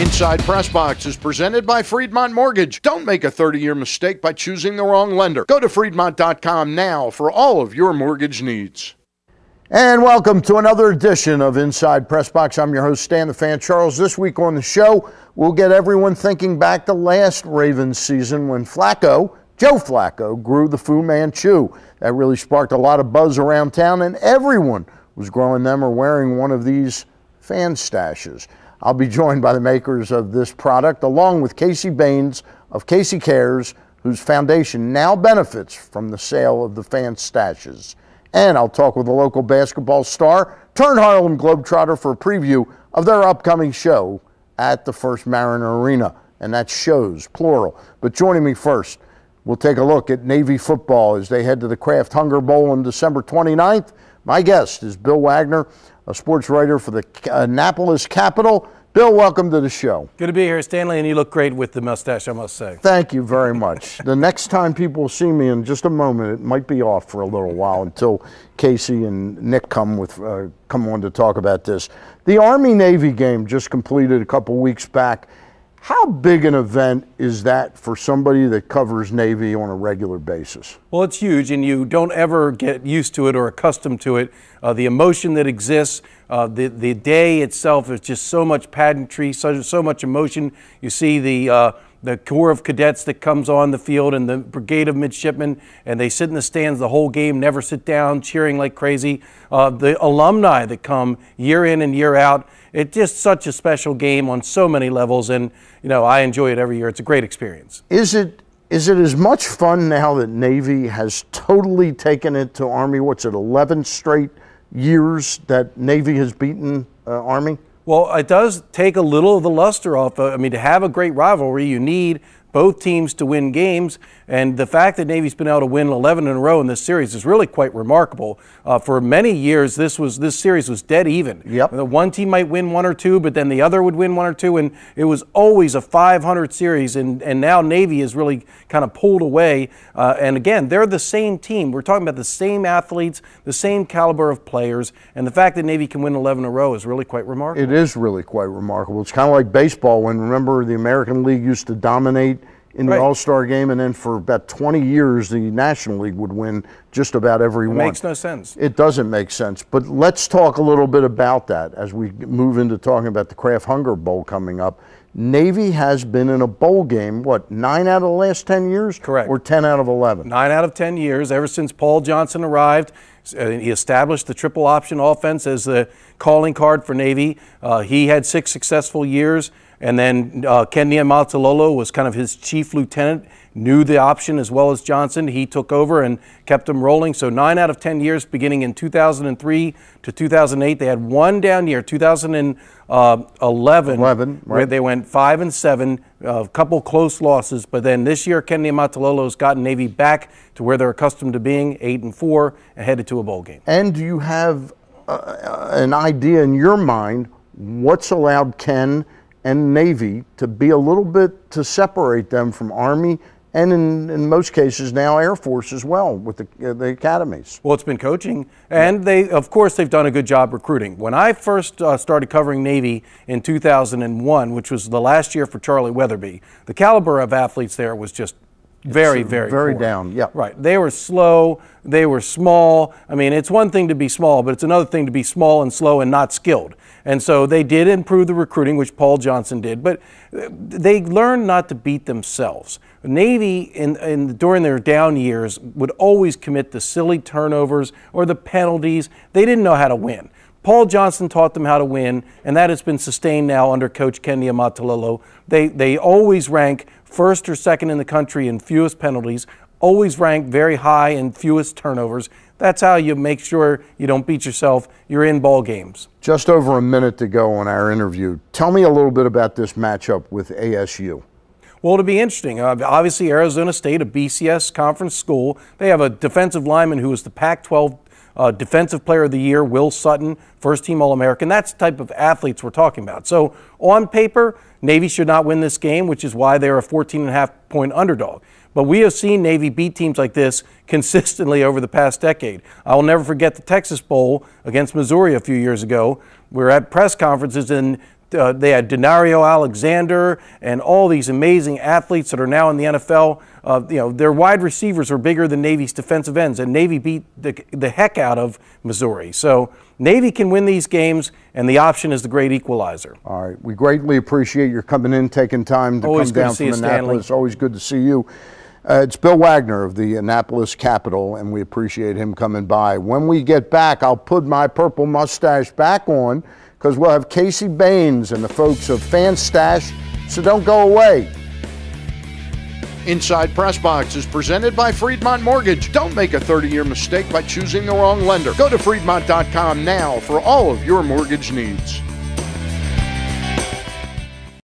Inside PressBox is presented by Freedmont Mortgage. Don't make a 30-year mistake by choosing the wrong lender. Go to Freedmont.com now for all of your mortgage needs. And welcome to another edition of Inside PressBox. I'm your host, Stan the Fan Charles. This week on the show, we'll get everyone thinking back to last Ravens season when Joe Flacco, grew the Fu Manchu. That really sparked a lot of buzz around town, and everyone was growing them or wearing one of these fan stashes. I'll be joined by the makers of this product, along with Casey Baines of Casey Cares, whose foundation now benefits from the sale of the fan stashes. And I'll talk with a local basketball star turned Harlem Globetrotter for a preview of their upcoming show at the First Mariner Arena. And that's shows, plural. But joining me first, we'll take a look at Navy football as they head to the Kraft Hunger Bowl on December 29th. My guest is Bill Wagner, a sports writer for the Annapolis Capital. Bill, welcome to the show. Good to be here, Stanley, and you look great with the mustache, I must say. Thank you very much. The next time people see me in just a moment, it might be off for a little while until Casey and Nick come on to talk about this. The Army-Navy game just completed a couple weeks back. How big an event is that for somebody that covers Navy on a regular basis? Well, it's huge, and you don't ever get used to it or accustomed to it. The emotion that exists, the day itself is just so much pageantry, so much emotion. You see the Corps of Cadets that comes on the field and the Brigade of Midshipmen, and they sit in the stands the whole game, never sit down, cheering like crazy. The alumni that come year in and year out. It's just such a special game on so many levels, and I enjoy it every year. It's a great experience. Is it as much fun now that Navy has totally taken it to Army? 11 straight years that Navy has beaten Army? Well, it does take a little of the luster off. To have a great rivalry, you need both teams to win games, and the fact that Navy's been able to win 11 in a row in this series is really quite remarkable. For many years, this series was dead even. Yep. One team might win one or two, but then the other would win one or two, and it was always a 500 series, and now Navy is really kind of pulled away. And again, they're the same team. We're talking about the same athletes, the same caliber of players, and the fact that Navy can win 11 in a row is really quite remarkable. It is really quite remarkable. It's kind of like baseball when, remember, the American League used to dominate in the All-Star game, and then for about 20 years the National League would win just about every one. It makes no sense. It doesn't make sense. But let's talk a little bit about that as we move into talking about the Kraft Hunger Bowl coming up. Navy has been in a bowl game, 9 out of the last 10 years? Correct. Or 10 out of 11? 9 out of 10 years, ever since Paul Johnson arrived. He established the triple option offense as the calling card for Navy. He had 6 successful years. And then Ken Niumatalolo was kind of his chief lieutenant, knew the option as well as Johnson. He took over and kept them rolling. So 9 out of 10 years, beginning in 2003 to 2008. They had one down year, 2011, where they went 5-7, a couple close losses. But then this year, Ken Niumatalolo has gotten Navy back to where they're accustomed to being, 8-4, and headed to a bowl game. And do you have an idea in your mind what's allowed Ken and Navy to be a little bit, to separate them from Army and in most cases now Air Force as well with the academies? Well, it's been coaching, and of course they've done a good job recruiting. When I first started covering Navy in 2001, which was the last year for Charlie Weatherby, the caliber of athletes there was just very poor. Down. Yeah, right. They were slow. They were small. It's one thing to be small, but it's another thing to be small and slow and not skilled. And so they did improve the recruiting, which Paul Johnson did, but they learned not to beat themselves. Navy, during their down years, would always commit the silly turnovers or the penalties. They didn't know how to win. Paul Johnson taught them how to win, and that has been sustained now under Coach Ken Niumatalolo. They always rank first or second in the country in fewest penalties, always rank very high in fewest turnovers. That's how you make sure you don't beat yourself. You're in ball games. Just over a minute to go on our interview. Tell me a little bit about this matchup with ASU. Well, it'll be interesting. Obviously, Arizona State, a BCS conference school, they have a defensive lineman who was the Pac-12 Defensive Player of the Year, Will Sutton, first-team All-American. That's the type of athletes we're talking about. So on paper, Navy should not win this game, which is why they're a 14.5-point underdog. But we have seen Navy beat teams like this consistently over the past decade. I will never forget the Texas Bowl against Missouri a few years ago. We were at press conferences, and They had Denario Alexander and all these amazing athletes that are now in the NFL. Their wide receivers are bigger than Navy's defensive ends, and Navy beat the heck out of Missouri. So Navy can win these games, and the option is the great equalizer. All right. We greatly appreciate your coming in, taking time to come down from Annapolis. Always good to see you. It's Bill Wagner of the Annapolis Capital, and we appreciate him coming by. When we get back, I'll put my purple mustache back on because we'll have Casey Baines and the folks of Fan Stash, so don't go away. Inside PressBox is presented by Freedmont Mortgage. Don't make a 30-year mistake by choosing the wrong lender. Go to Freedmont.com now for all of your mortgage needs.